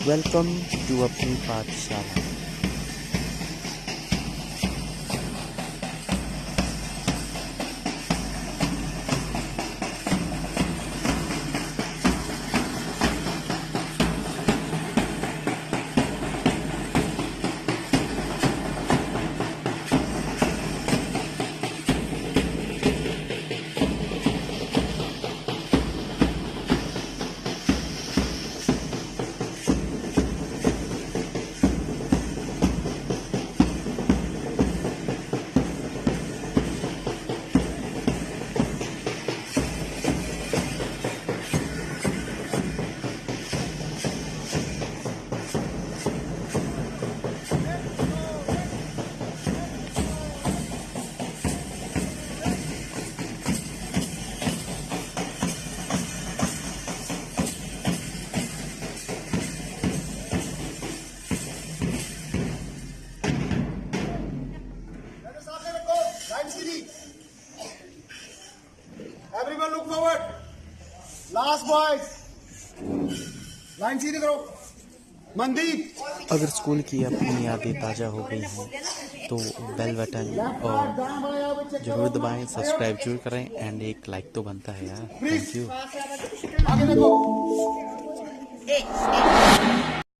Welcome to Apni Paathsala. Everyone look forward. Last boys. Line सीधी करो. मनदीप. अगर school की अपनी यादें ताज़ा हो गई हैं तो बेल बटन और जरूर दबाएं, सब्सक्राइब जरूर करें एंड एक लाइक तो बनता है यार. Thank you. आगे देखो.